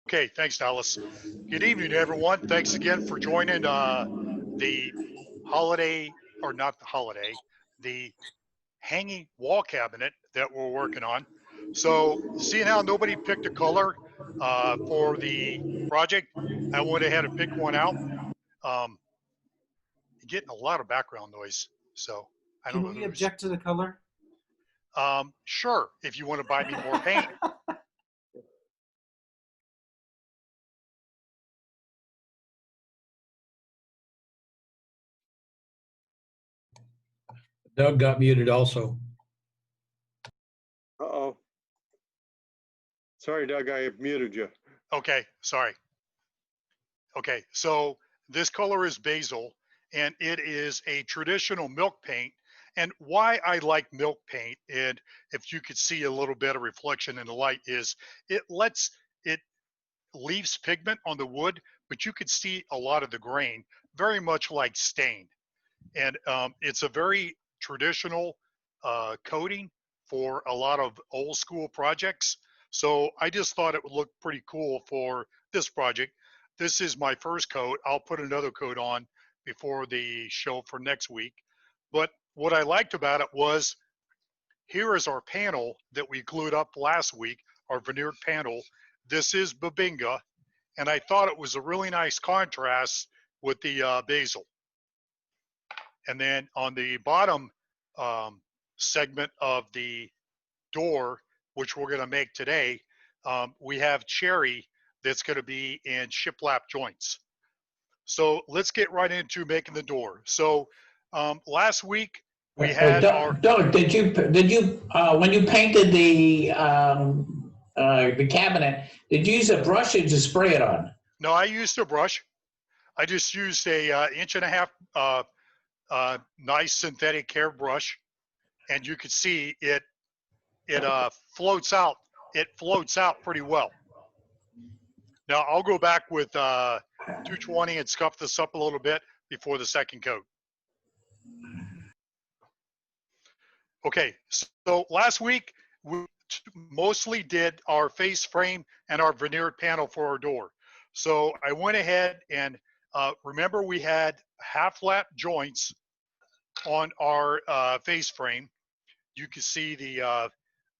Okay, thanks, Dallas. Good evening, everyone. Thanks again for joining the holiday, or not the holiday, the hanging wall cabinet that we're working on. So, seeing how nobody picked a color for the project, I went ahead and picked one out. Um, Getting a lot of background noise, so I don't know Can we who's. object to the color? Sure, if you want to buy me more paint. Doug got muted also. Uh-oh. Sorry, Doug, I muted you. Okay, sorry. Okay, so this color is basil, and it is a traditional milk paint. And why I like milk paint, and if you could see a little bit of reflection in the light, is it leaves pigment on the wood, but you could see a lot of the grain, very much like stain. And it's a very traditional coating for a lot of old school projects. So I just thought it would look pretty cool for this project. This is my first coat. I'll put another coat on before the show for next week. But what I liked about it was, here is our panel that we glued up last week, our veneered panel. This is Babinga, and I thought it was a really nice contrast with the basil. And then on the bottom segment of the door, which we're going to make today, we have cherry that's going to be in shiplap joints. So let's get right into making the door. So last week we had Doug, did you when you painted the cabinet, did you use a brush or did you spray it on? No, I used a brush. I just used a 1.5 inch nice synthetic hair brush, and you could see it floats out. It floats out pretty well. Now I'll go back with 220 and scuff this up a little bit before the second coat. Okay, so last week we mostly did our face frame and our veneered panel for our door. So I went ahead and remember we had half lap joints on our face frame. You can see the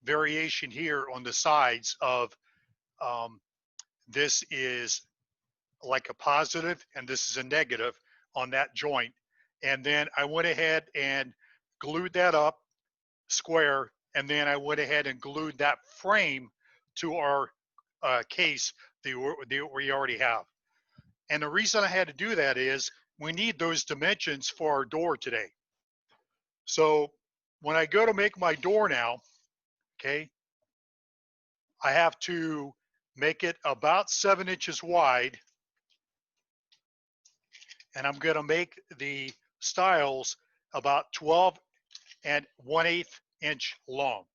variation here on the sides of this is like a positive and this is a negative on that joint. And then I went ahead and glued that up square, and then I went ahead and glued that frame to our case that we already have. And the reason I had to do that is we need those dimensions for our door today. So when I go to make my door now, okay, I have to make it about 7 inches wide, and I'm going to make the stiles about 12 and 1/8 inch long.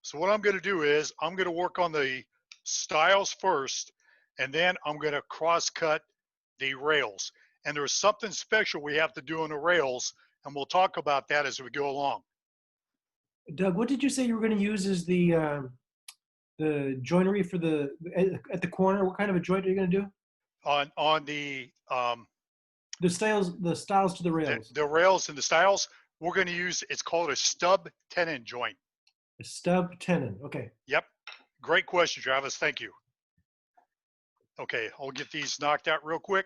So what I'm going to do is I'm going to work on the stiles first, and then I'm going to cross cut the rails. And there's something special we have to do on the rails, and we'll talk about that as we go along. Doug, what did you say you were going to use as the joinery for at the corner? What kind of a joint are you going to do? On the stiles to the rails. The rails and the stiles, we're going to use, it's called a stub tenon joint. A stub tenon, okay. Yep, great question, Travis, thank you. Okay, I'll get these knocked out real quick.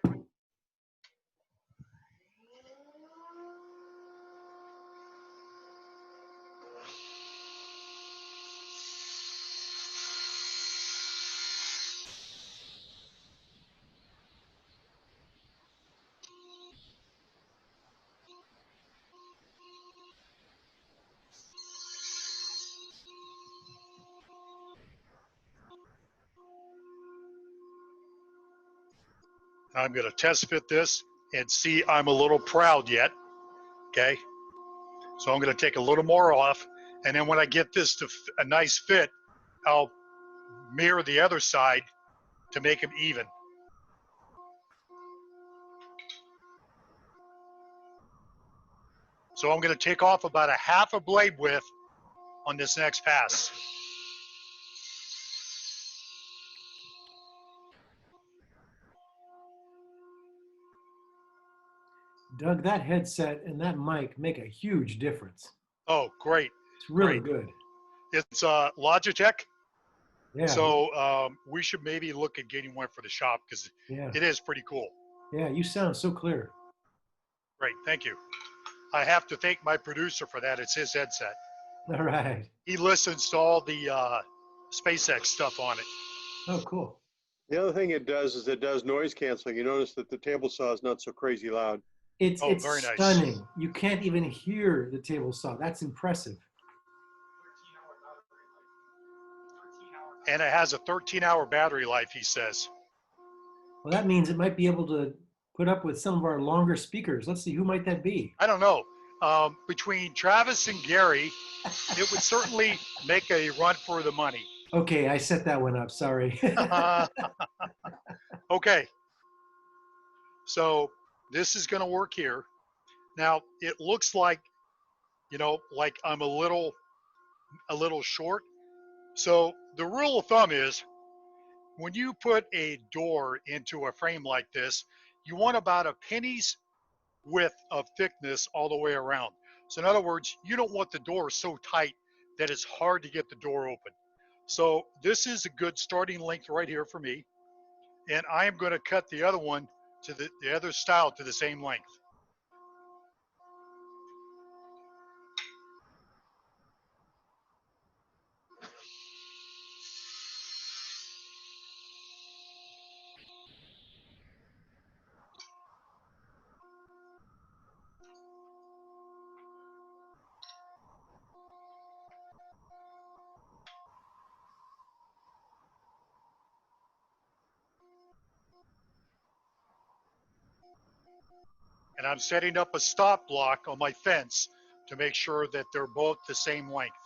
I'm going to test fit this and see I'm a little proud yet, okay? So I'm going to take a little more off, and then when I get this to a nice fit, I'll mirror the other side to make them even. So I'm going to take off about a 1/2 blade width on this next pass. Doug, that headset and that mic make a huge difference. Oh, great. It's really Great. good. It's Logitech. Yeah. So we should maybe look at getting one for the shop because Yeah. it is pretty cool. Yeah. You sound so clear. Great. Thank you. I have to thank my producer for that. It's his headset. All right. He listens to all the SpaceX stuff on it. Oh, cool. The other thing it does is it does noise canceling. You notice that the table saw is not so crazy loud. It's Oh, very nice. stunning. You can't even hear the table saw. That's impressive. And it has a 13-hour battery life, he says. Well, that means it might be able to put up with some of our longer speakers. Let's see, who might that be? I don't know. Between Travis and Gary, it would certainly make a run for the money. Okay, I set that one up. Sorry. Okay. So this is going to work here. Now, it looks like, like I'm a little short. So the rule of thumb is when you put a door into a frame like this, you want about a penny's width of thickness all the way around. So in other words, you don't want the door so tight that it's hard to get the door open. So this is a good starting length right here for me. And I am going to cut the other one to the other style to the same length. And I'm setting up a stop block on my fence to make sure that they're both the same length.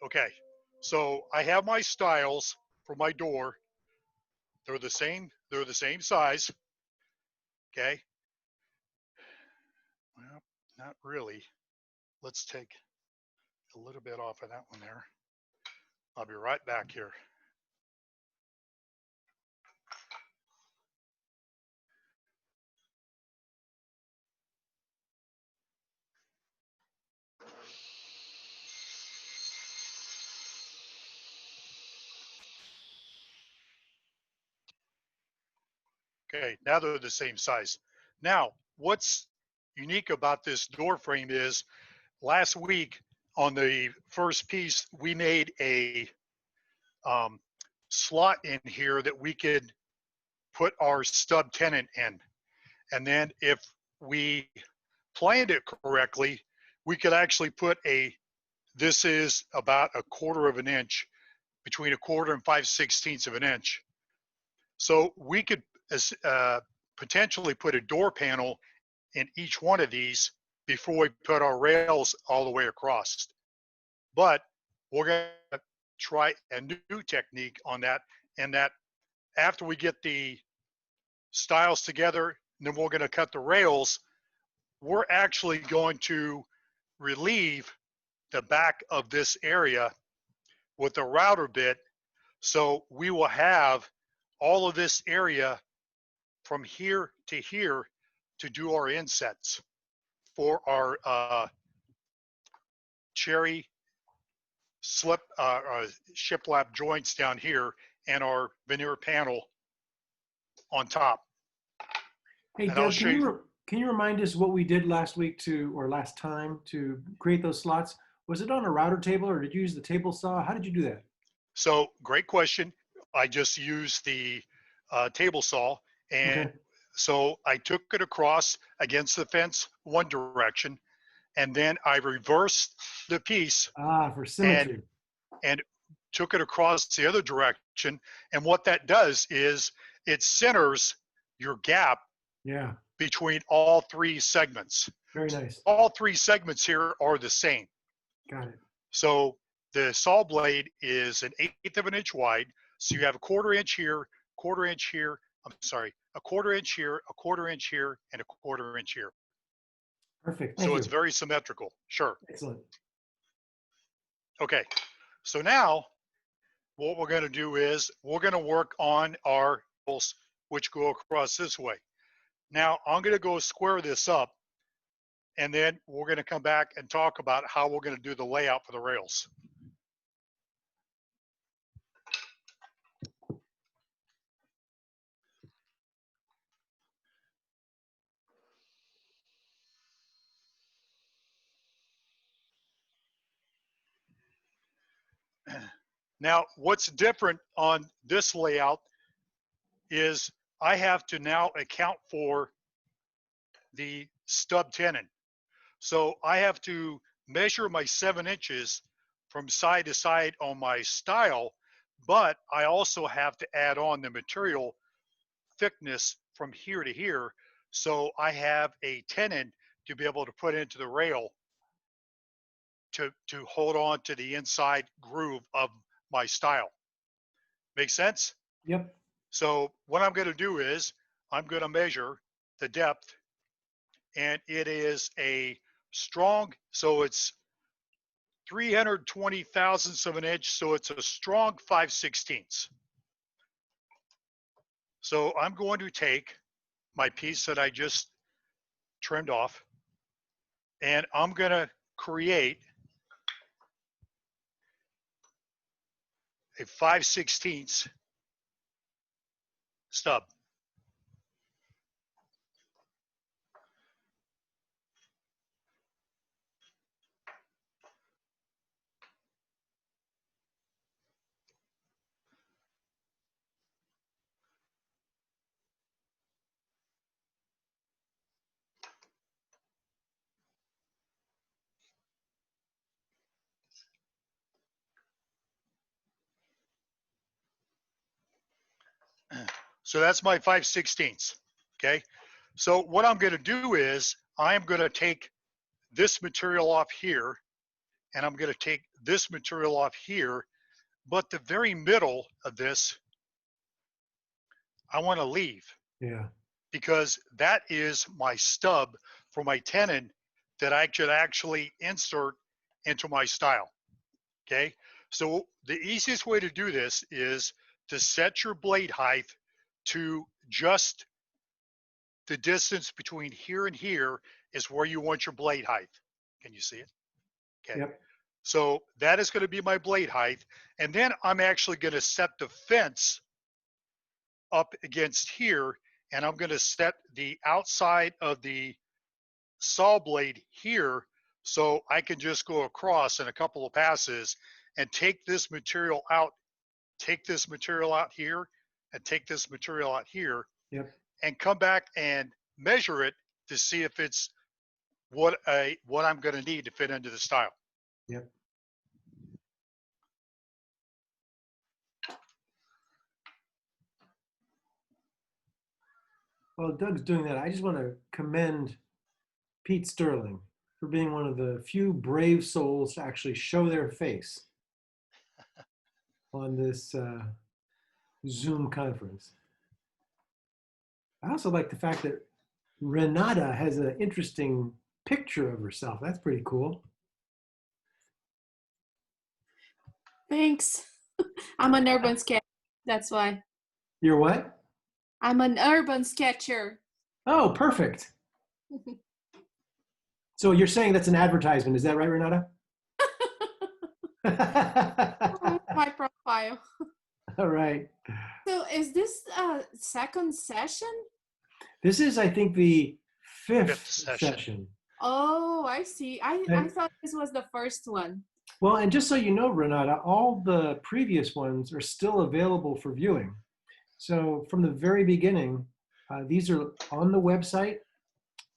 Okay, so I have my styles for my door. They're the same size. Okay. Well, not really. Let's take a little bit off of that one there. I'll be right back here. Okay, now they're the same size. Now, what's unique about this door frame is last week on the first piece, we made a slot in here that we could put our stub tenon in. And then if we planned it correctly, we could actually put this is about 1/4 of an inch, between 1/4 and 5/16 of an inch. So we could potentially put a door panel in each one of these before we put our rails all the way across. But we're going to try a new technique on that, and that after we get the styles together, and then we're going to cut the rails, we're actually going to relieve the back of this area with a router bit. So we will have all of this area from here to here to do our insets for our cherry shiplap joints down here and our veneer panel on top. Hey, And I'll Doug, show you. can you remind us what we did last time to create those slots? Was it on a router table or did you use the table saw? How did you do that? So great question. I just used the table saw, and Okay. so I took it across against the fence one direction, and then I reversed the piece Ah, for symmetry. and took it across the other direction. And what that does is it centers your gap Yeah, between all three segments. very nice. All three segments here are the same. Got it. So the saw blade is 1/8 of an inch wide. So you have 1/4 inch here, 1/4 inch here, I'm sorry, a 1/4 inch here, a 1/4 inch here, and a 1/4 inch here. Perfect. Thank So you. it's very symmetrical. Sure. Excellent. Okay. So now what we're going to do is we're going to work on our holes which go across this way. Now I'm going to go square this up, and then we're going to come back and talk about how we're going to do the layout for the rails. Now, what's different on this layout is I have to now account for the stub tenon. So I have to measure my 7 inches from side to side on my stile, but I also have to add on the material thickness from here to here. So I have a tenon to be able to put into the rail to hold on to the inside groove of my stile. Make sense? Yep. So what I'm going to do is I'm going to measure the depth, and it is a strong, so it's 320 thousandths of an inch, so it's a strong 5/16. So I'm going to take my piece that I just trimmed off, and I'm going to create a 5/16 stub. So that's my 5/16. Okay. So what I'm going to do is I'm going to take this material off here, and I'm going to take this material off here, but the very middle of this, I want to leave Yeah. because that is my stub for my tenon that I could actually insert into my stile. Okay. So the easiest way to do this is to set your blade height to just the distance between here and here is where you want your blade height. Can you see it? Okay. Yep. So that is going to be my blade height. And then I'm actually going to set the fence up against here, and I'm going to set the outside of the saw blade here, so I can just go across in a couple of passes and take this material out here, and take this material out here, Yep. and come back and measure it to see if it's what I'm going to need to fit into the stile. Yep. While Doug's doing that, I just want to commend Pete Sterling for being one of the few brave souls to actually show their face on this Zoom conference. I also like the fact that Renata has an interesting picture of herself. That's pretty cool. Thanks. I'm an urban sketcher. That's why. You're what? I'm an urban sketcher. Oh, perfect. So you're saying that's an advertisement, is that right, Renata? My profile. All right. So is this a second session? This is, I think, the fifth session. session. Oh, I see. I And- thought this was the first one. Well, and just so you know, Renata, all the previous ones are still available for viewing. So from the very beginning, these are on the website,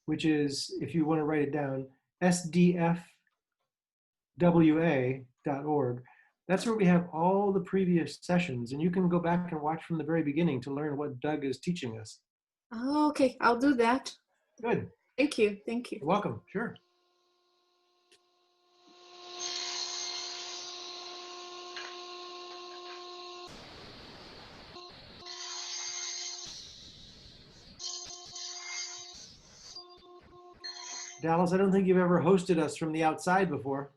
which is, if you want to write it down, SDFWA.org. That's where we have all the previous sessions, and you can go back and watch from the very beginning to learn what Doug is teaching us. Oh, okay. I'll do that. Good. Thank you. Thank you. You're welcome. Sure. Dallas, I don't think you've ever hosted us from the outside before.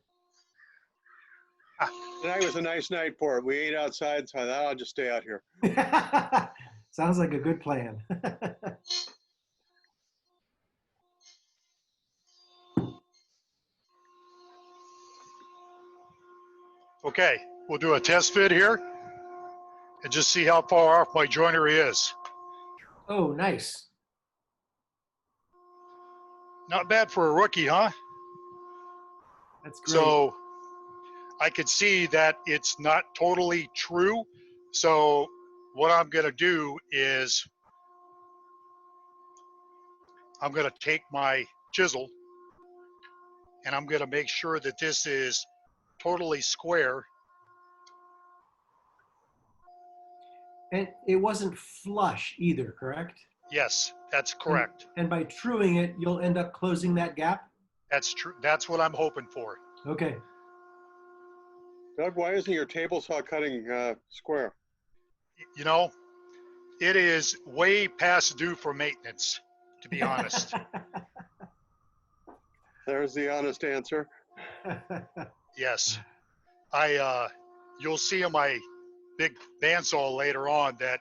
Tonight was a nice night for it. We ate outside, so I thought I'll just stay out here. Sounds like a good plan. Okay, we'll do a test fit here and just see how far off my joinery is. Oh, nice. Not bad for a rookie, huh? That's great. So I could see that it's not totally true. So what I'm gonna do is I'm gonna take my chisel and I'm gonna make sure that this is totally square. And it wasn't flush either, correct? Yes, that's correct. And by truing it, you'll end up closing that gap? That's true. That's what I'm hoping for. Okay. Doug, why isn't your table saw cutting square? You know, it is way past due for maintenance, to be honest. There's the honest answer. Yes. You'll see on my big bandsaw later on that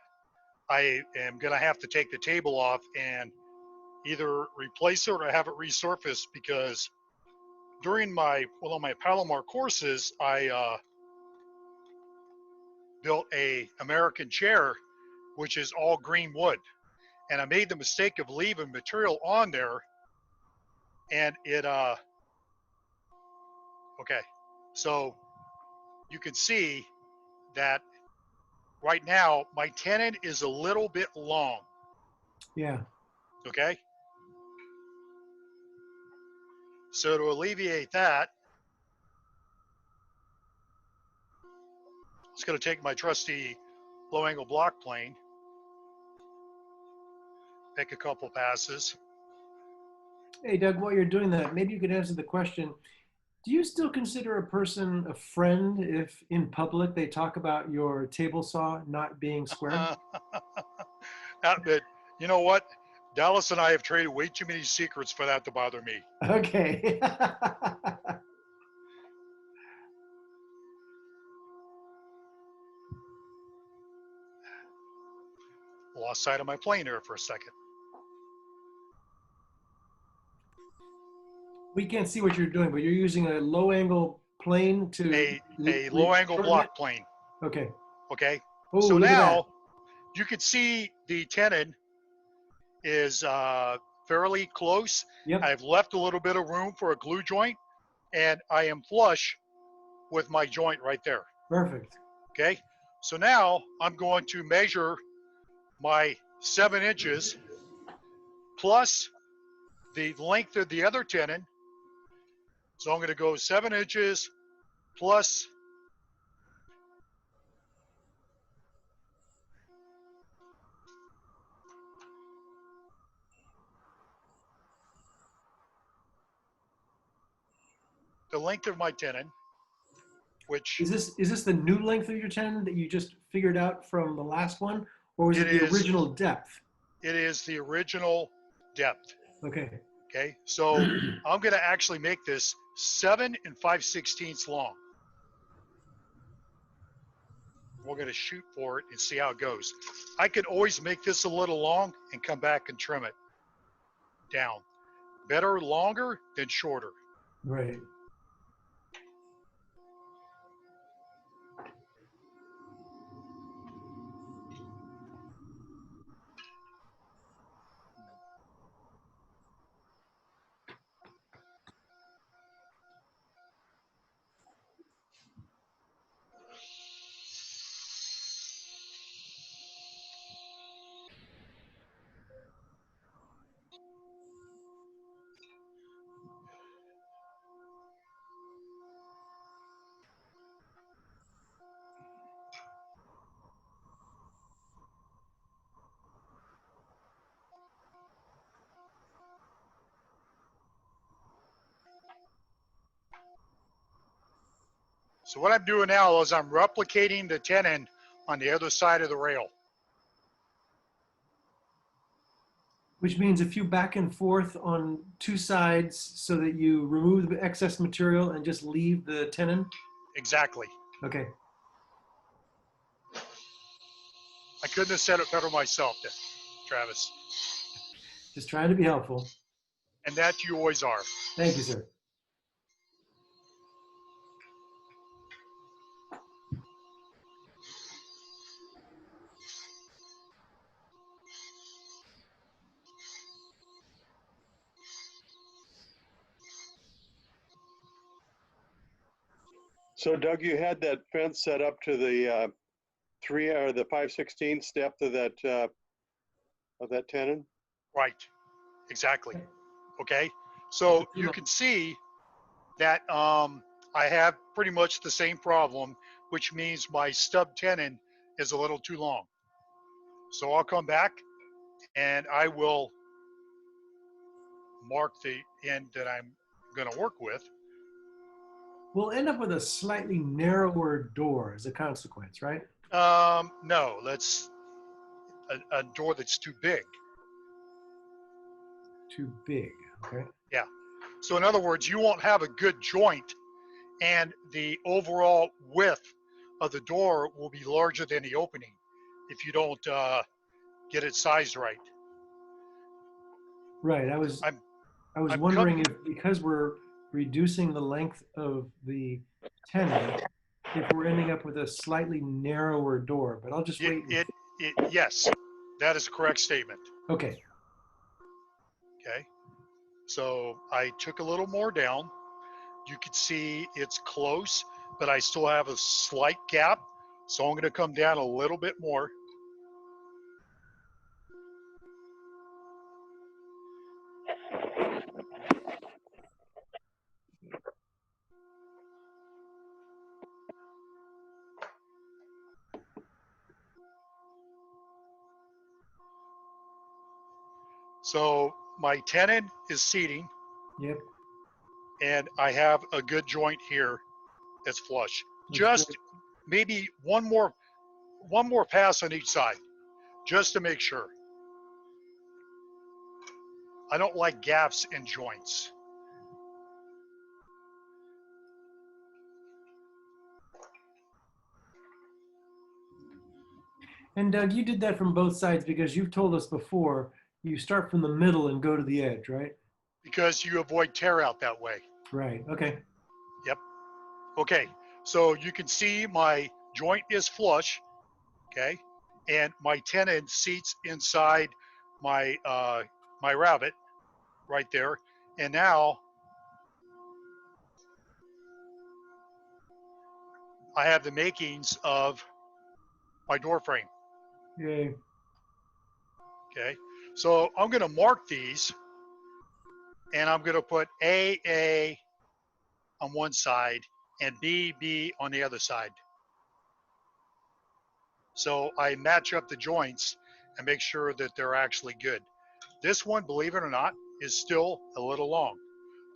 I am going to have to take the table off and either replace it or have it resurfaced, because during my Palomar courses, I built a American chair, which is all green wood. And I made the mistake of leaving material on there, and it, okay. So you can see that right now my tenon is a little bit long. Yeah. Okay. So to alleviate that, I'm just going to take my trusty low angle block plane, make a couple passes. Hey, Doug, while you're doing that, maybe you could answer the question. Do you still consider a person a friend if in public they talk about your table saw not being square? But you know what? Dallas and I have traded way too many secrets for that to bother me. Okay. Lost sight of my plane there for a second. We can't see what you're doing, but you're using a low angle plane to A low angle shorten block it? plane. Okay. Okay. Oh, So look at that. now you can see the tenon is fairly close. Yep. I've left a little bit of room for a glue joint, and I am flush with my joint right there. Perfect. Okay. So now I'm going to measure my 7 inches plus the length of the other tenon. So I'm going to go 7 inches plus the length of my tenon, which Is this the new length of your tenon that you just figured out from the last one, or was it the original depth? it is the original depth. Okay. Okay, so I'm going to actually make this 7 5/16 long. We're going to shoot for it and see how it goes. I could always make this a little long and come back and trim it down. Better longer than shorter. Right. So what I'm doing now is I'm replicating the tenon on the other side of the rail. Which means a few back and forth on two sides so that you remove the excess material and just leave the tenon. Exactly. Okay. I couldn't have said it better myself, Travis. Just trying to be helpful. And that you always are. Thank you, sir. So Doug, you had that fence set up to the 5/16 depth of that tenon? Right. Exactly. Okay. So you can see that I have pretty much the same problem, which means my stub tenon is a little too long. So I'll come back and I will mark the end that I'm going to work with. We'll end up with a slightly narrower door as a consequence, right? No, that's a door that's too big. Too big, okay? Yeah. So in other words, you won't have a good joint, and the overall width of the door will be larger than the opening if you don't get it sized right. Right. I was wondering if, because we're reducing the length of the tenon, if we're ending up with a slightly narrower door, but I'll just wait. Yes, that is a correct statement. Okay. Okay. So I took a little more down. You can see it's close, but I still have a slight gap. So I'm going to come down a little bit more. So my tenon is seating. Yep. And I have a good joint here that's flush. That's just good. Maybe one more pass on each side, just to make sure. I don't like gaps in joints. And Doug, you did that from both sides because you've told us before you start from the middle and go to the edge, right? Because you avoid tear out that way. Right. Okay. Yep. Okay. So you can see my joint is flush. Okay. And my tenon seats inside my my rabbet right there. And now I have the makings of my door frame. Yay. Okay. So I'm going to mark these, and I'm going to put AA on one side and BB on the other side. So I match up the joints and make sure that they're actually good. This one, believe it or not, is still a little long.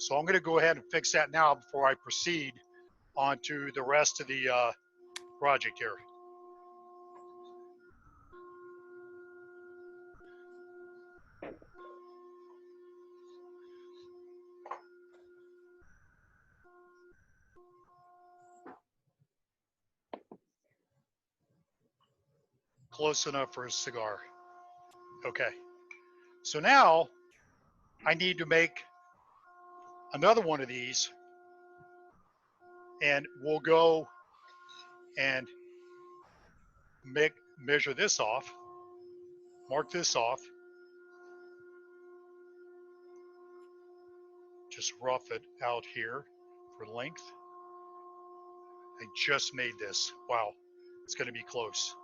So I'm going to go ahead and fix that now before I proceed on to the rest of the project here. Close enough for a cigar. Okay. So now I need to make another one of these, and we'll go and measure this off, mark this off, just rough it out here for length. I just made this. Wow, it's going to be close.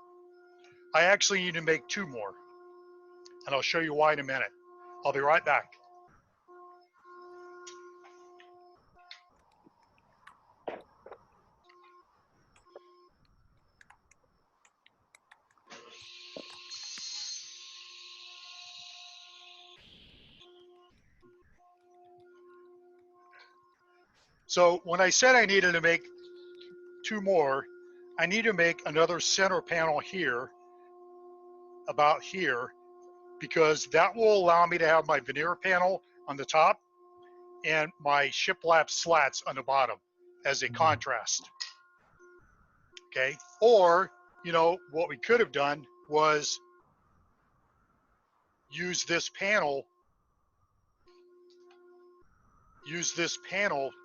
I actually need to make two more, and I'll show you why in a minute. I'll be right back. So when I said I needed to make two more, I need to make another center panel here, about here, because that will allow me to have my veneer panel on the top and my shiplap slats on the bottom as a contrast. Okay. Or, you know, what we could have done was use this panel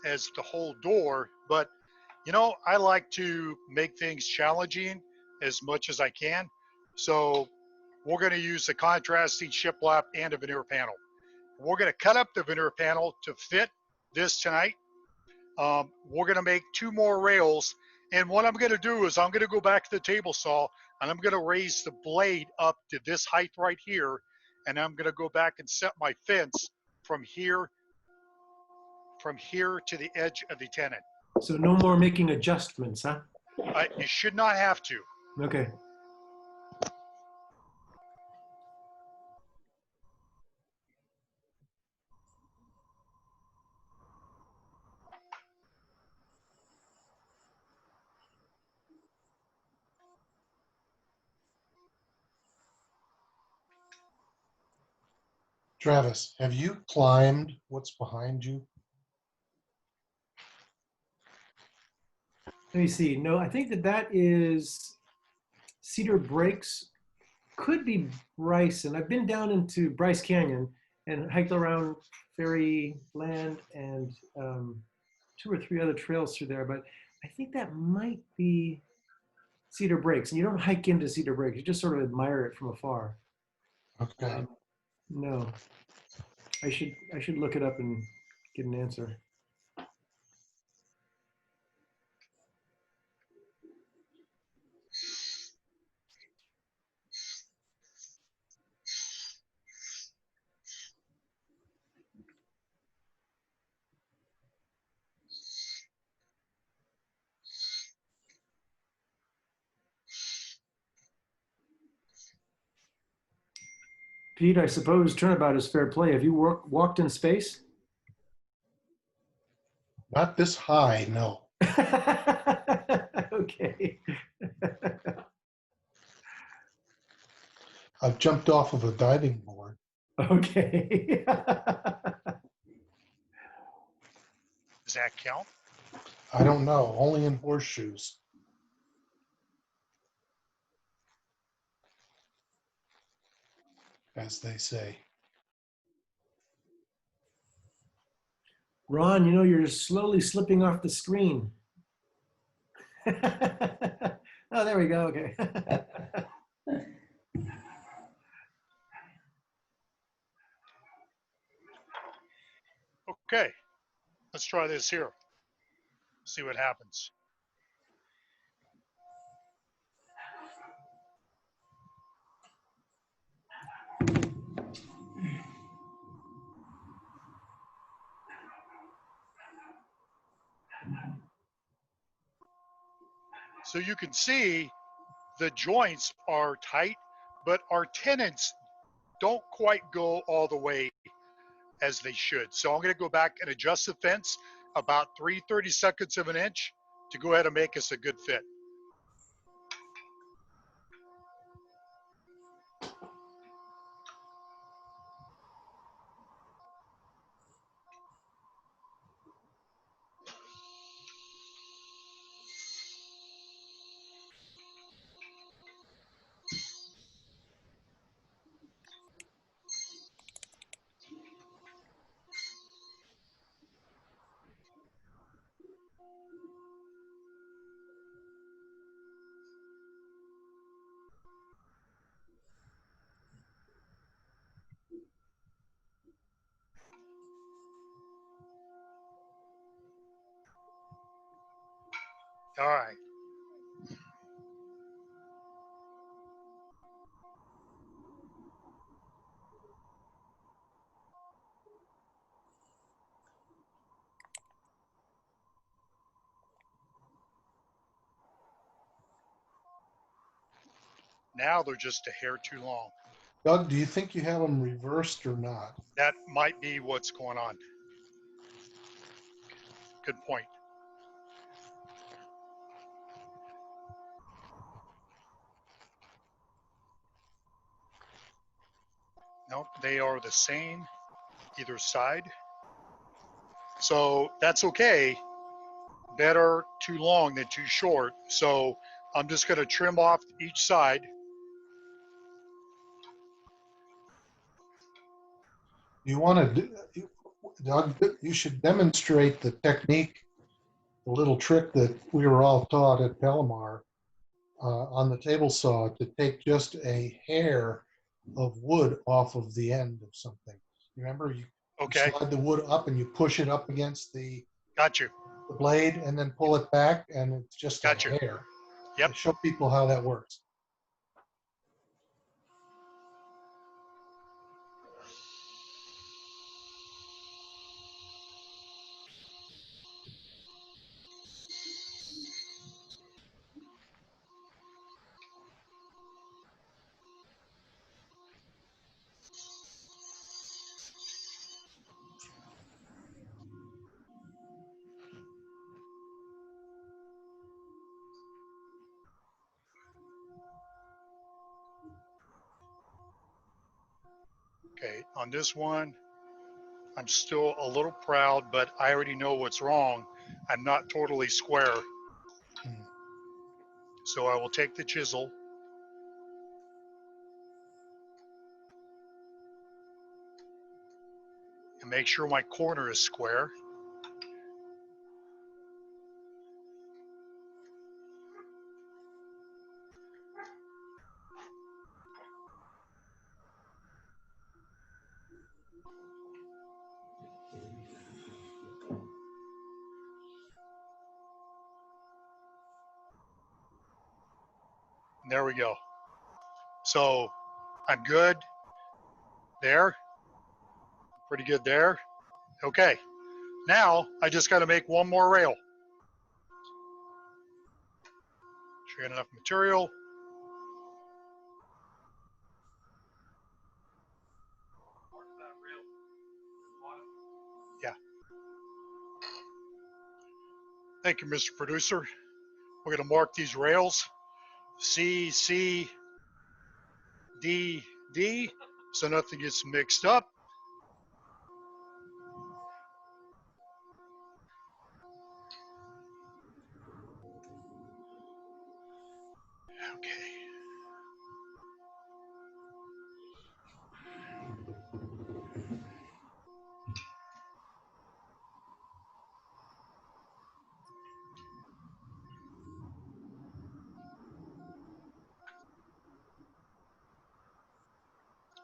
as the whole door. But, you know, I like to make things challenging as much as I can. So we're going to use the contrasting shiplap and a veneer panel. We're going to cut up the veneer panel to fit this tonight. We're going to make 2 more rails. And what I'm going to do is I'm going to go back to the table saw and I'm going to raise the blade up to this height right here. And I'm going to go back and set my fence from here to the edge of the tenon. So no more making adjustments, huh? You should not have to. Okay. Travis, have you climbed what's behind you? Let me see. No, I think that is Cedar Breaks. Could be Bryce. And I've been down into Bryce Canyon and hiked around Fairy Land and 2 or 3 other trails through there. But I think that might be Cedar Breaks. And you don't hike into Cedar Breaks. You just sort of admire it from afar. Okay. No. I should look it up and get an answer. Pete, I suppose turnabout is fair play. Have you walked in space? Not this high, no. Okay. I've jumped off of a diving board. Okay. Does that count? I don't know, only in horseshoes. As they say. Ron, you know, you're slowly slipping off the screen. Oh, there we go. Okay. Okay. Let's try this here. See what happens. So you can see the joints are tight, but our tenons don't quite go all the way as they should. So I'm going to go back and adjust the fence about 3/32 of an inch to go ahead and make us a good fit. All right. Now they're just a hair too long. Doug, do you think you have them reversed or not? That might be what's going on. Good point. Nope, they are the same either side. So that's okay. Better too long than too short. So I'm just going to trim off each side. You want to, Doug, you should demonstrate the technique, the little trick that we were all taught at Palomar on the table saw to take just a hair of wood off of the end of something. Remember, you Okay, slide the wood up and you push it up against the got you. blade and then pull it back, and it's just a Got you. hair. Yep. Show people how that works. Okay, on this one, I'm still a little proud, but I already know what's wrong. I'm not totally square. Hmm. So I will take the chisel. And make sure my corner is square. And there we go. So I'm good there. Pretty good there. Okay. Now I just got to make one more rail. Sure, got enough material. Yeah. Thank you, Mr. Producer. We're going to mark these rails. C, C, D, D, so nothing gets mixed up. Okay.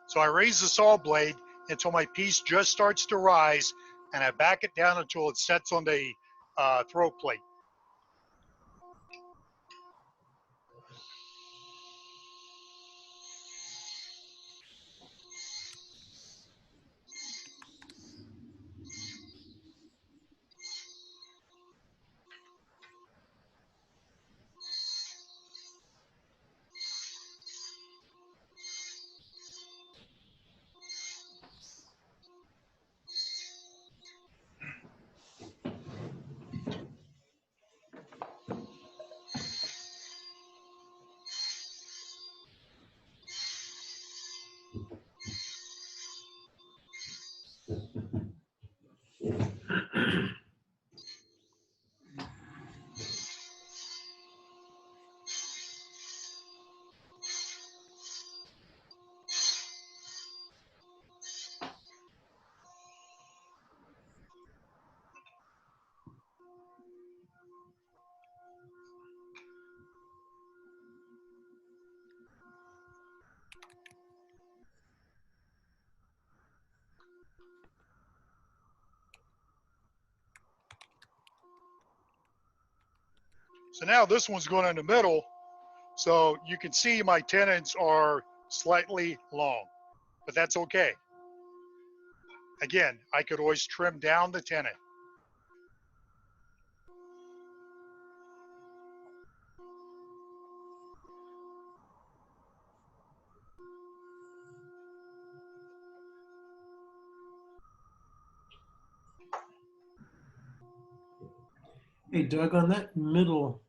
So I raise the saw blade until my piece just starts to rise, and I back it down until it sets on the throw plate. So now this one's going in the middle, so you can see my tenons are slightly long, but that's okay. Again, I could always trim down the tenon. Hey, Doug, on that middle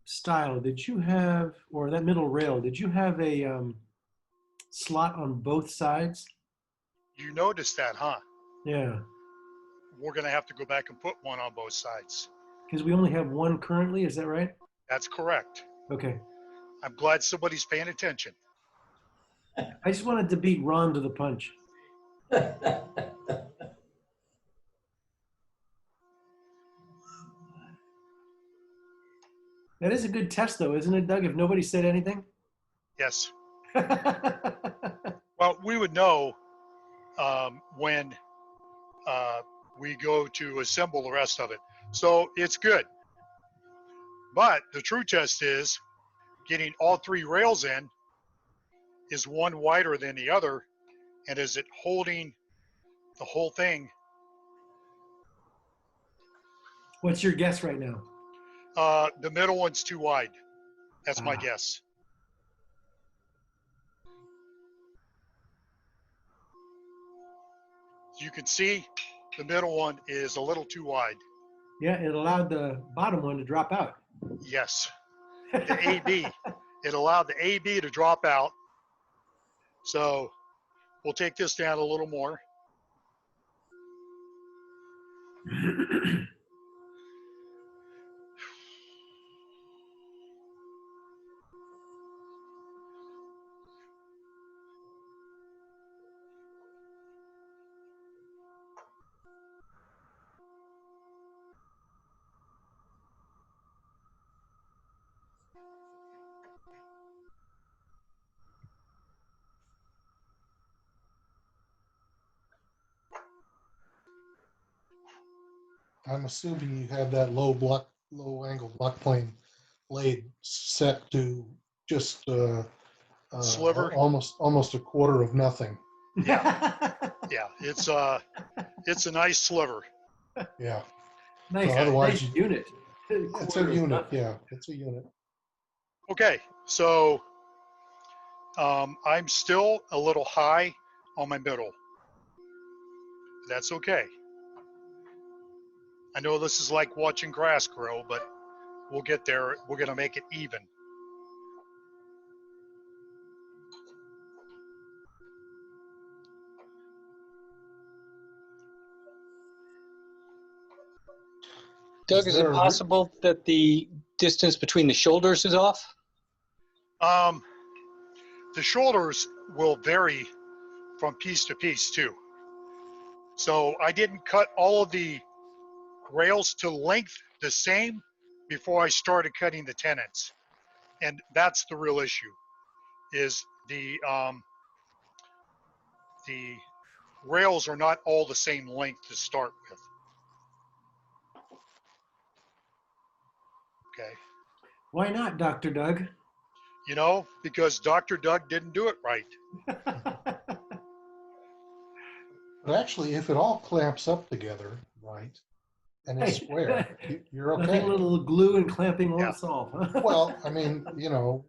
style, did you have, or that middle rail, did you have a slot on both sides. You noticed that, huh? Yeah, We're going to have to go back and put one on both sides. because we only have one currently. Is that right? That's correct. Okay. I'm glad somebody's paying attention. I just wanted to beat Ron to the punch. That is a good test, though, isn't it, Doug? If nobody said anything. Yes. Well, we would know when we go to assemble the rest of it. So it's good. But the true test is getting all three rails in. Is one wider than the other? And is it holding the whole thing? What's your guess right now? The middle one's too wide. That's my Ah. guess. You can see the middle one is a little too wide. Yeah, it allowed the bottom one to drop out. Yes. The AB. It allowed the AB to drop out. So we'll take this down a little more. I'm assuming you have that low angle block plane blade set to just Sliver. almost a quarter of nothing. Yeah, it's a nice sliver. Yeah. Nice, So otherwise nice unit. It's a Quarter of unit. nothing. Yeah, it's a unit. Okay, so I'm still a little high on my middle. That's okay. I know this is like watching grass grow, but we'll get there. We're going to make it even. Doug, is it possible that the distance between the shoulders is off? The shoulders will vary from piece to piece too. So I didn't cut all of the rails to length the same before I started cutting the tenons. And that's the real issue, is the rails are not all the same length to start with. Okay. Why not, Dr. Doug? You know, because Dr. Doug didn't do it right. But actually, if it all clamps up together, right, and it's Hey, square, you're Nothing okay. little glue and clamping won't Yeah. solve. Well, I mean,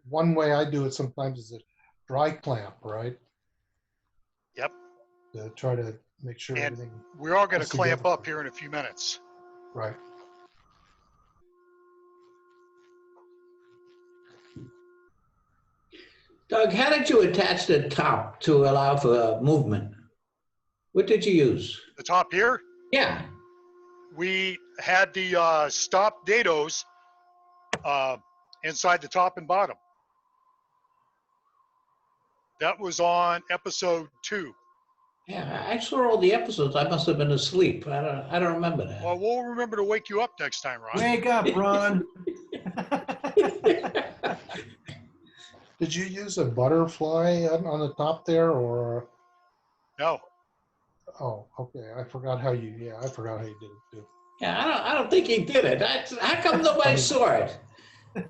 one way I do it sometimes is a dry clamp, right? Yep. To try to make sure And everything. we are going to comes clamp together. up here in a few minutes. Right. Doug, how did you attach the top to allow for movement? What did you use? The top here, Yeah. we had the stop dados inside the top and bottom. That was on episode 2. Yeah, I saw all the episodes. I must have been asleep. I don't remember that. Well, we'll remember to wake you up next time, Ron. Wake up, Ron. Did you use a butterfly on the top there, or? No. Oh, okay. I forgot how you did it too. Yeah, I don't think he did it. How come nobody saw it? It's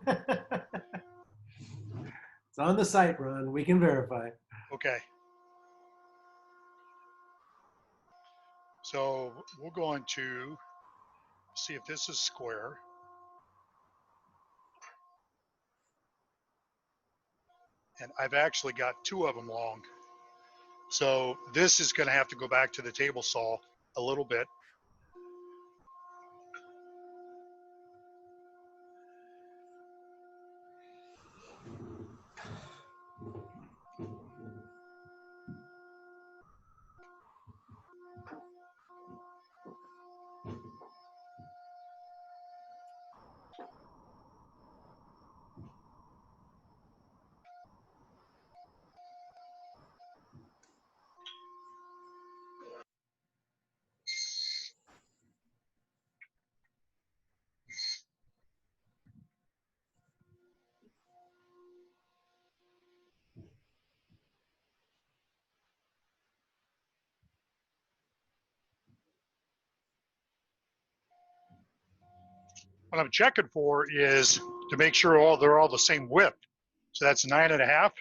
on the site, Ron. We can verify. Okay. So we're going to see if this is square. And I've actually got 2 of them long. So this is going to have to go back to the table saw a little bit. what I'm checking for is to make sure they're all the same width. So that's 9.5.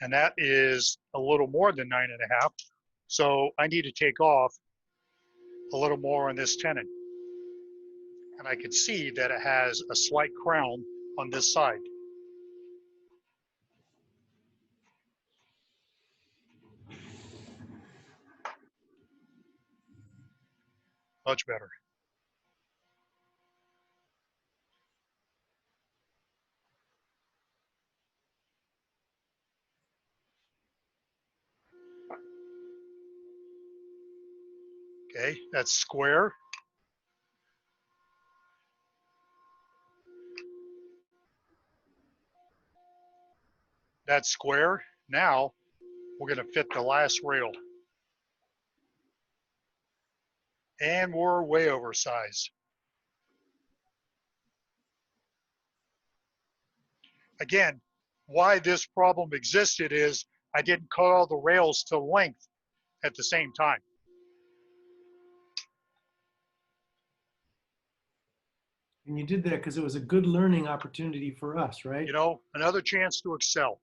And that is a little more than 9.5. So I need to take off a little more on this tenon. And I can see that it has a slight crown on this side. Much better. Okay, that's square. That's square. Now we're going to fit the last rail. And we're way oversized. Again, why this problem existed is I didn't cut all the rails to length at the same time. And you did that because it was a good learning opportunity for us, right? You know, another chance to excel.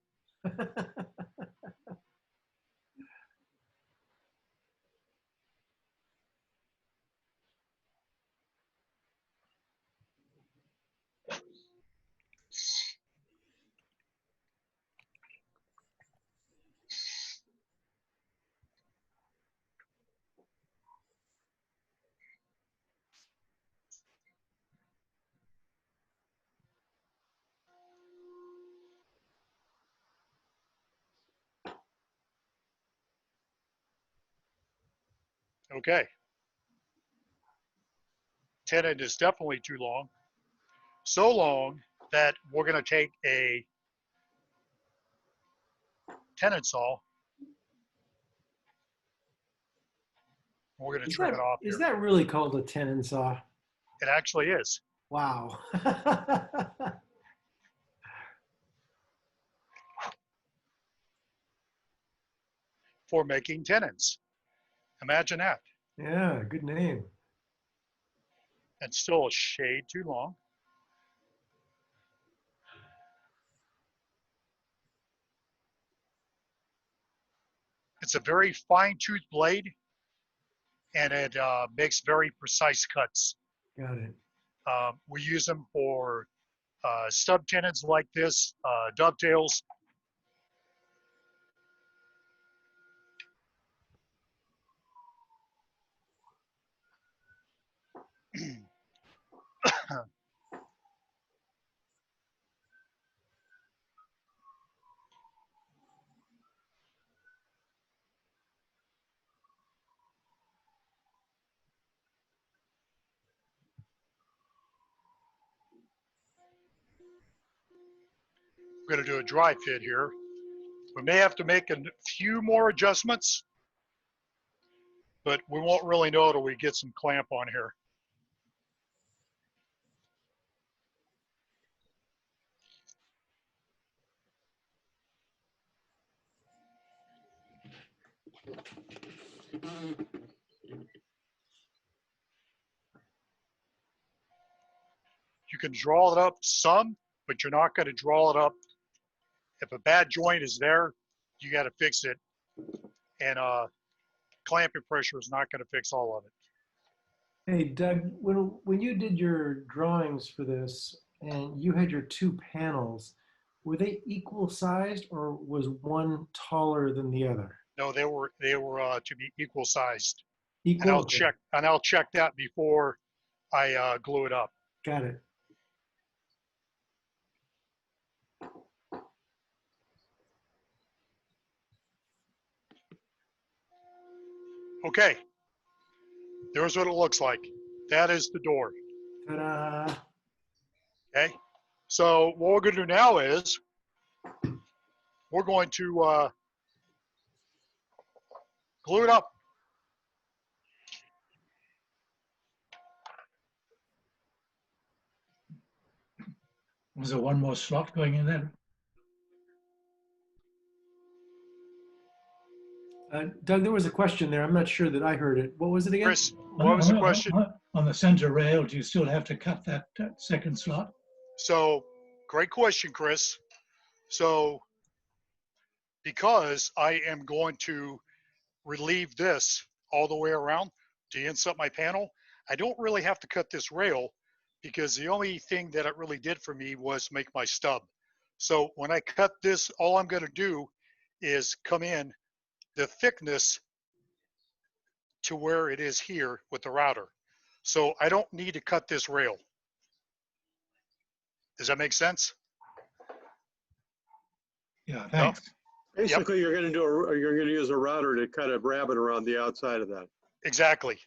Okay. Tenon is definitely too long. So long that we're going to take a tenon saw. We're going to trim it off Is here. that really called a tenon saw? It actually is. Wow. For making tenons. Imagine that. Yeah, good name. It's still a shade too long. It's a very fine-toothed blade, and it makes very precise cuts. Got it. We use them for stub tenons like this, dovetails. We're going to do a dry fit here. We may have to make a few more adjustments, but we won't really know till we get some clamp on here. You can draw it up some, but you're not going to draw it up. If a bad joint is there, you got to fix it. And clamping pressure is not going to fix all of it. Hey, Doug, when you did your drawings for this and you had your two panels, were they equal sized or was one taller than the other? No, they were to be equal sized. Equal. And I'll Okay. check that before I glue it up. Got it. Okay, there's what it looks like. That is the door. Ta-da. Okay, so what we're going to do now is we're going to glue it up. Was there one more slot going in there? Doug, there was a question there. I'm not sure that I heard it. What was it again? Chris, what was the question? On the center rail, do you still have to cut that second slot? So, great question, Chris. So, because I am going to relieve this all the way around to inset my panel, I don't really have to cut this rail because the only thing that it really did for me was make my stub. So when I cut this, all I'm going to do is come in the thickness to where it is here with the router. So I don't need to cut this rail. Does that make sense? Yeah, thanks. Basically, you're going to use a router to cut a rabbit around the outside of that. Exactly.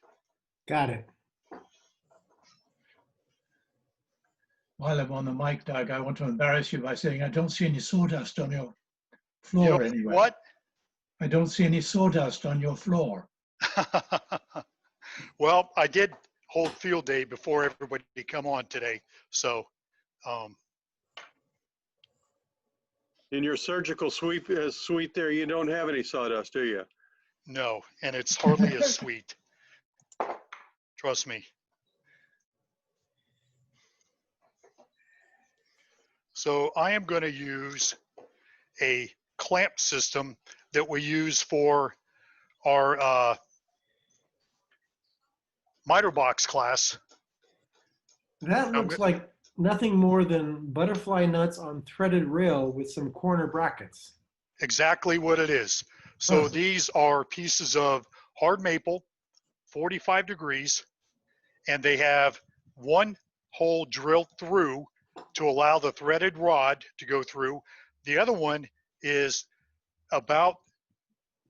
Got it. While I'm on the mic, Doug, I want to embarrass you by saying I don't see any sawdust on your floor anyway. What? I don't see any sawdust on your floor. Well, I did hold field day before everybody come on today. So, In your surgical suite there, you don't have any sawdust, do you? no, and it's hardly as sweet. Trust me. So I am going to use a clamp system that we use for our miter box class. That looks like nothing more than butterfly nuts on threaded rail with some corner brackets. Exactly what it is. So these are pieces of hard maple, 45 degrees, and they have one hole drilled through to allow the threaded rod to go through. The other one is about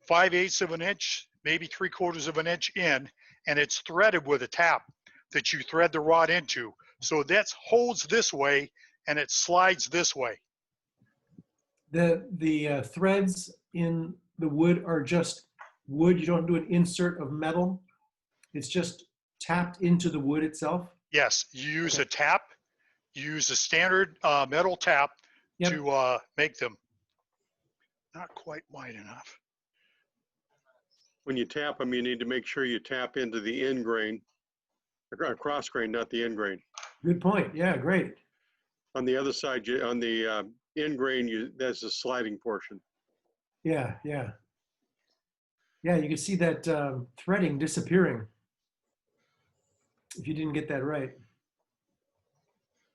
5/8 of an inch, maybe 3/4 of an inch in, and it's threaded with a tap that you thread the rod into. So that holds this way and it slides this way. The threads in the wood are just wood. You don't do an insert of metal. It's just tapped into the wood itself. Yes, you use a tap. You use a standard metal tap to make them. Not quite wide enough. When you tap them, you need to make sure you tap into the end grain, cross grain, not the end grain. Good point. Yeah, great. On the other side, on the end grain, that's the sliding portion. Yeah, yeah. Yeah, you can see that threading disappearing if you didn't get that right.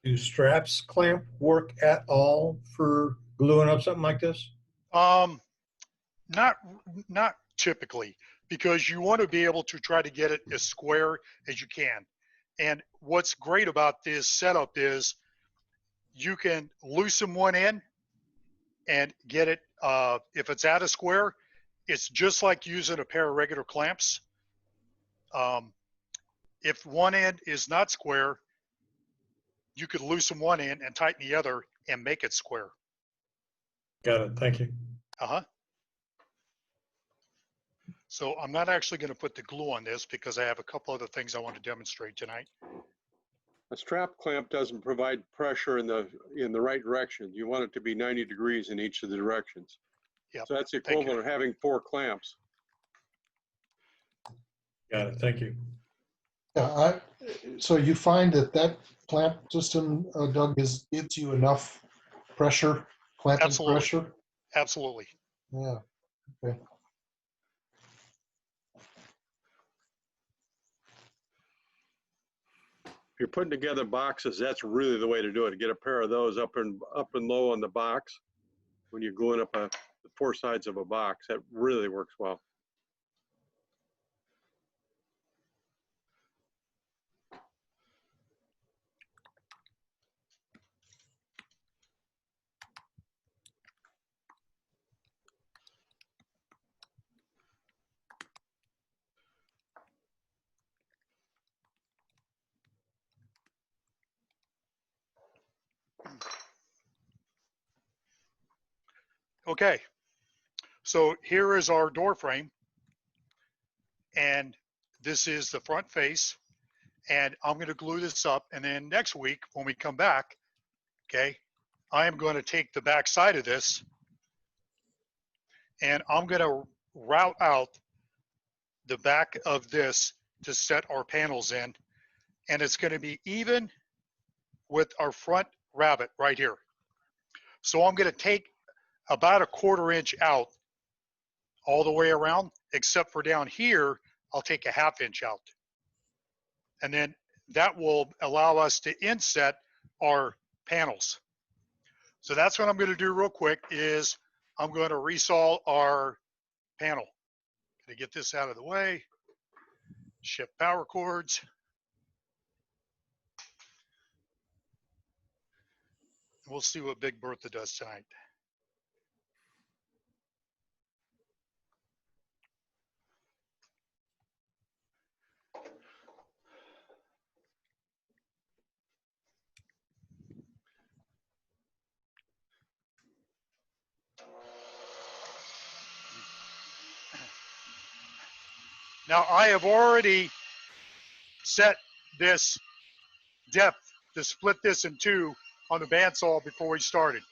Do straps clamp work at all for gluing up something like this? Not typically, because you want to be able to try to get it as square as you can. And what's great about this setup is you can loosen one end and get it, if it's at a square, it's just like using a pair of regular clamps. If one end is not square, you could loosen one end and tighten the other and make it square. Got it. Thank you. So I'm not actually going to put the glue on this because I have a couple other things I want to demonstrate tonight. A strap clamp doesn't provide pressure in the right direction. You want it to be 90 degrees in each of the directions. Yep. So that's the equivalent of having 4 clamps. Got it. Thank you. Yeah, so you find that clamp system, Doug, gives you enough pressure, clamping Absolutely. pressure? Absolutely. Yeah, okay. If you're putting together boxes, that's really the way to do it. Get a pair of those up and low on the box when you're gluing up the 4 sides of a box. That really works well. Okay, so here is our door frame, and this is the front face, and I'm going to glue this up, and then next week when we come back, okay, I am going to take the back side of this and I'm going to route out the back of this to set our panels in, and it's going to be even with our front rabbet right here. So I'm going to take about a 1/4 inch out all the way around, except for down here, I'll take a 1/2 inch out. And then that will allow us to inset our panels. So that's what I'm going to do real quick is I'm going to resaw our panel. Going to get this out of the way. Shift power cords. We'll see what Big Bertha does tonight. Now I have already set this depth to split this in two on the bandsaw before we started.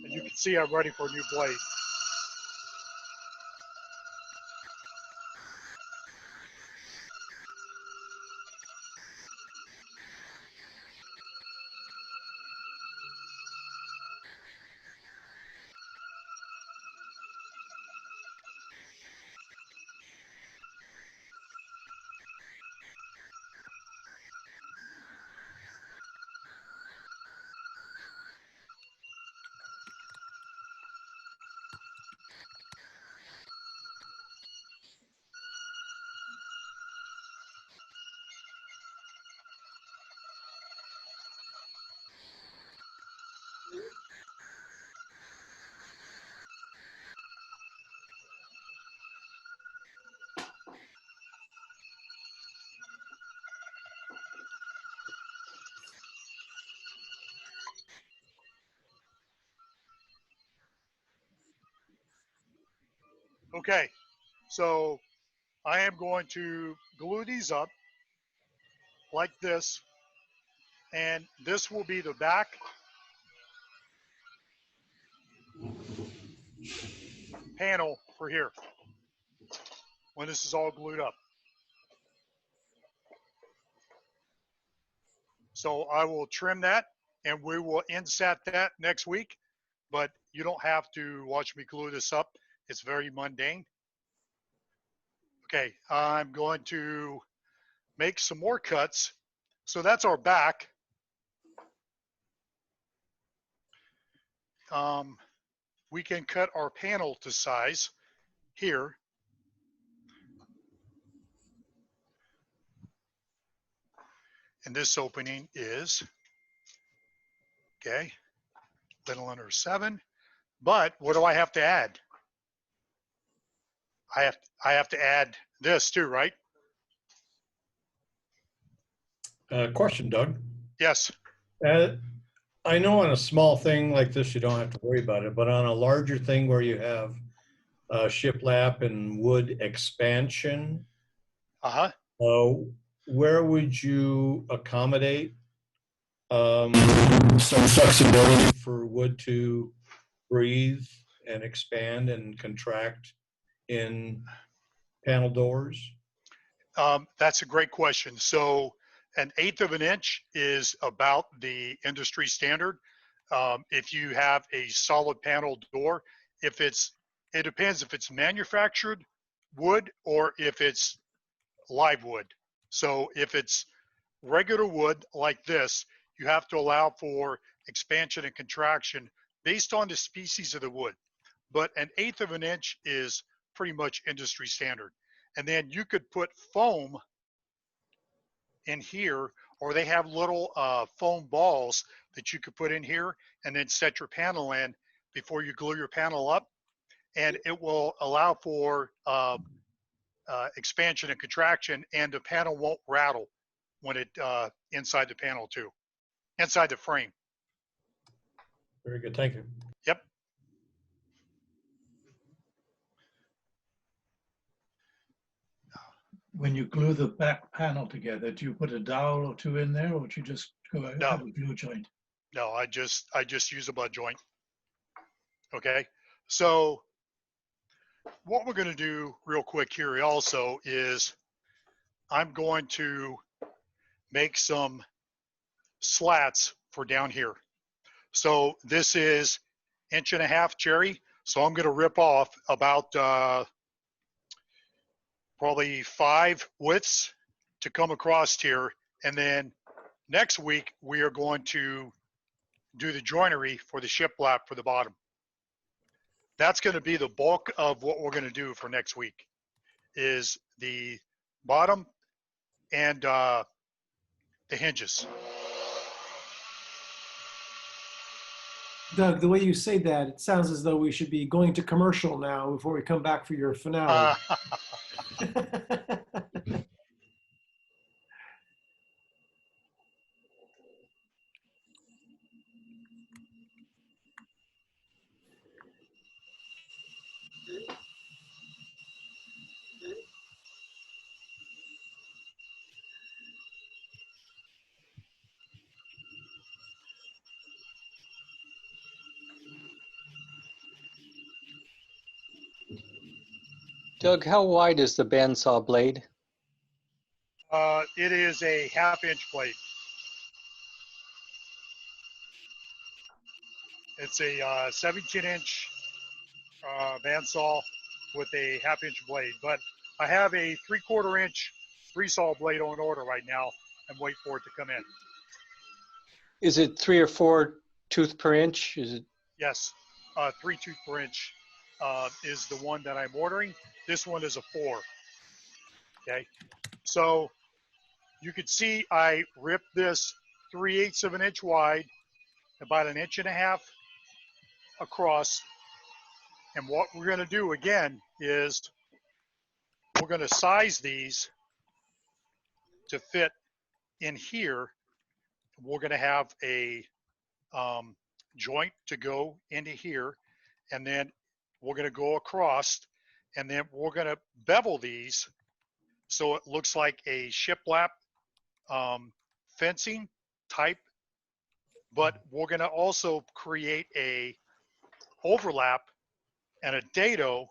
And you can see I'm ready for a new blade. Okay, so I am going to glue these up like this, and this will be the back panel for here when this is all glued up. So I will trim that and we will inset that next week, but you don't have to watch me glue this up. It's very mundane. Okay, I'm going to make some more cuts. So that's our back. We can cut our panel to size here. And this opening is, okay, little under 7. But what do I have to add? I have to add this too, right? Question, Doug. Yes. I know on a small thing like this, you don't have to worry about it, but on a larger thing where you have shiplap and wood expansion, where would you accommodate some flexibility for wood to breathe and expand and contract in panel doors? That's a great question. So 1/8 of an inch is about the industry standard. If you have a solid panel door, it depends if it's manufactured wood or if it's live wood. So if it's regular wood like this, you have to allow for expansion and contraction based on the species of the wood. But 1/8 of an inch is pretty much industry standard. And then you could put foam in here, or they have little foam balls that you could put in here and then set your panel in before you glue your panel up. And it will allow for expansion and contraction, and the panel won't rattle when it inside the panel too, inside the frame. Very good, thank you. Yep. When you glue the back panel together, do you put a dowel or two in there, or do you just go ahead No. have a glue joint? No, I just use a butt joint. Okay. So what we're going to do real quick here also is I'm going to make some slats for down here. So this is 1.5 inch cherry. So I'm going to rip off about probably 5 widths to come across here. And then next week, we are going to do the joinery for the shiplap for the bottom. That's going to be the bulk of what we're going to do for next week is the bottom and the hinges. Doug, the way you say that, it sounds as though we should be going to commercial now before we come back for your finale. Doug, how wide is the bandsaw blade? It is a 1/2 inch blade. It's a 17-inch bandsaw with a 1/2 inch blade, but I have a 3/4 inch freesaw blade on order right now and wait for it to come in. Is it 3 or 4 tooth per inch? Is it? Yes, 3 tooth per inch is the one that I'm ordering. This one is a 4. Okay, so you can see I ripped this 3/8 of an inch wide, about 1.5 inches across. And what we're going to do again is we're going to size these to fit in here. We're going to have a joint to go into here, and then we're going to go across, and then we're going to bevel these so it looks like a shiplap fencing type, but we're going to also create a overlap and a dado.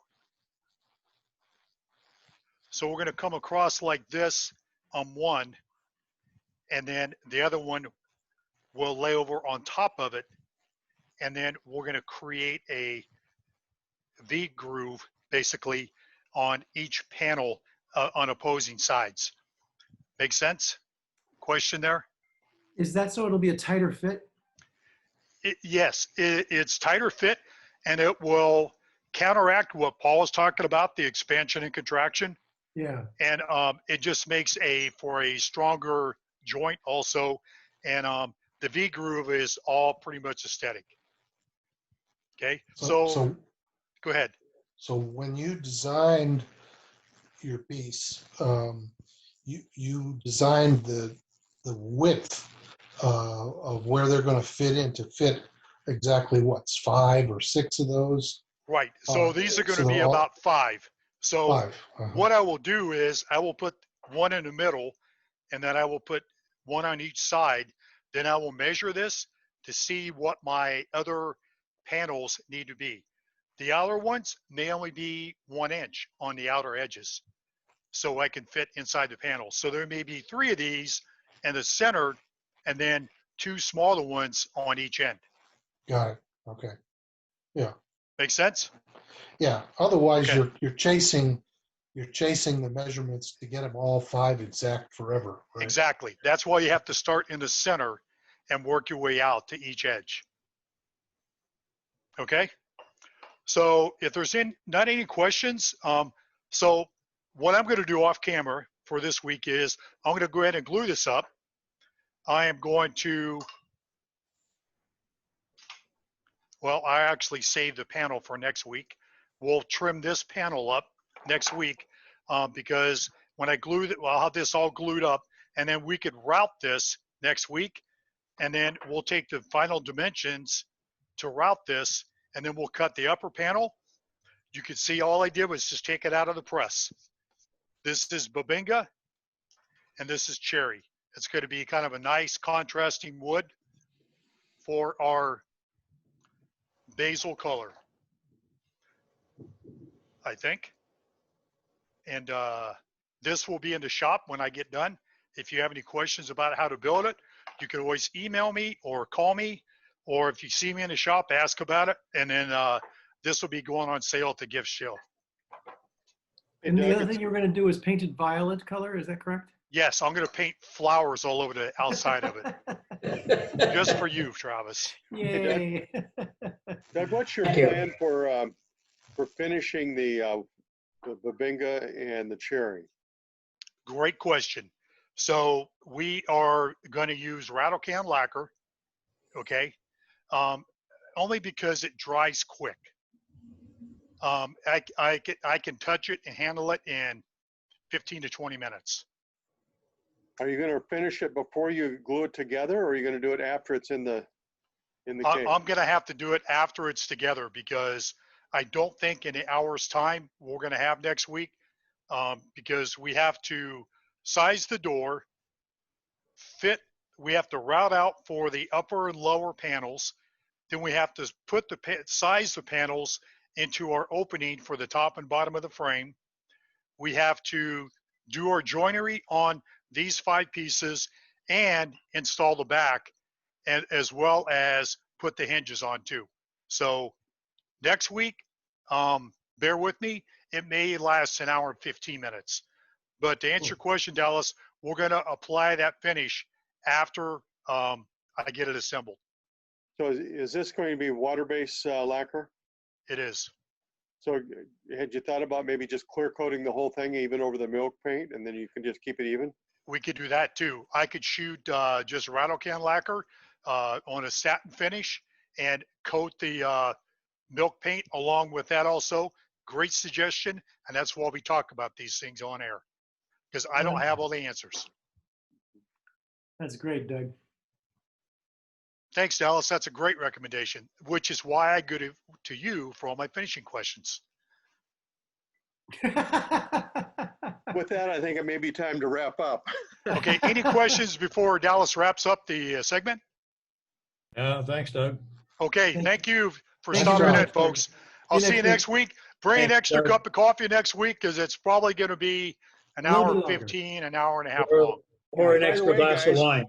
So we're going to come across like this on one, and then the other one will lay over on top of it, and then we're going to create a V groove basically on each panel on opposing sides. Make sense? Question there? Is that so it'll be a tighter fit? Yes, it's tighter fit, and it will counteract what Paul was talking about, the expansion and contraction. Yeah. And it just makes for a stronger joint also. And the V groove is all pretty much aesthetic. Okay, so go ahead. So when you designed your piece, you designed the width of where they're going to fit in to fit exactly what's 5 or 6 of those. Right. So these are going to so be about 5. So 5. what I will do is I will put one in the middle, and then I will put one on each side. Then I will measure this to see what my other panels need to be. The outer ones may only be 1 inch on the outer edges, so I can fit inside the panel. So there may be 3 of these in the center, and then 2 smaller ones on each end. Got it. Okay. Yeah. Make sense? Yeah. Otherwise, Okay. you're chasing the measurements to get them all 5 exact forever. Right? Exactly. That's why you have to start in the center and work your way out to each edge. Okay. So if there's not any questions, so what I'm going to do off camera for this week is I'm going to go ahead and glue this up. I am going to, well, I actually saved the panel for next week. We'll trim this panel up next week. because when I glued it, well, I'll have this all glued up, and then we could route this next week, and then we'll take the final dimensions to route this, and then we'll cut the upper panel. You can see all I did was just take it out of the press. This is Babinga, and this is cherry. It's going to be kind of a nice contrasting wood for our basil color, I think. And this will be in the shop when I get done. If you have any questions about how to build it, you can always email me or call me, or if you see me in the shop, ask about it. And then this will be going on sale at the gift show. And the other thing you were going to do is painted violet color. Is that correct? Yes, I'm going to paint flowers all over the outside of it. Just for you, Travis. Yay. Doug, what's your Thank you. plan for finishing the Babinga and the cherry? Great question. So we are going to use Rattle-Can Lacquer, okay? Only because it dries quick. I can touch it and handle it in 15 to 20 minutes. Are you going to finish it before you glue it together, or are you going to do it after it's in the case? I'm going to have to do it after it's together, because I don't think in an hour's time we're going to have next week, because we have to size the door, we have to route out for the upper and lower panels. Then we have to put size the panels into our opening for the top and bottom of the frame. We have to do our joinery on these 5 pieces and install the back, and as well as put the hinges on too. So next week, bear with me, it may last an hour and 15 minutes. But to answer your question, Dallas, we're going to apply that finish after I get it assembled. So is this going to be water-based lacquer? It is. So had you thought about maybe just clear coating the whole thing even over the milk paint, and then you can just keep it even? We could do that too. I could shoot just Rattle-Can Lacquer on a satin finish and coat the milk paint along with that also. Great suggestion, and that's why we talk about these things on air, because I don't have all the answers. That's great, Doug. Thanks, Dallas. That's a great recommendation, which is why I go to you for all my finishing questions. With that, I think it may be time to wrap up. Okay, any questions before Dallas wraps up the segment? Thanks, Doug. Okay, thank you for Thank you, stopping Doug. in, folks. I'll see you next week. Bring an Thanks, extra Doug. cup of coffee next week, because it's probably going to be an A little hour bit and longer. 15, an hour and a half Or, long. or an By the extra way, glass of guys- wine.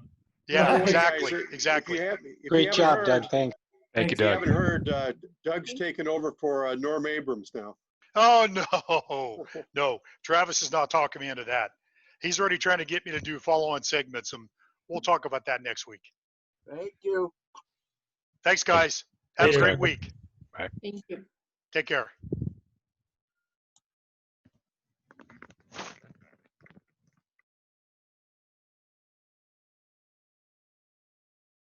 Yeah, Right. exactly, Guys, exactly. If you Great haven't job, heard, Doug. Thanks. Thank you, If you Doug. haven't heard, Doug's taken over for Norm Abrams now. Oh, no, no. Travis is not talking me into that. He's already trying to get me to do follow-on segments, and we'll talk about that next week. Thank you. Thanks, guys. Have a Later. great week. Thank you. Take care.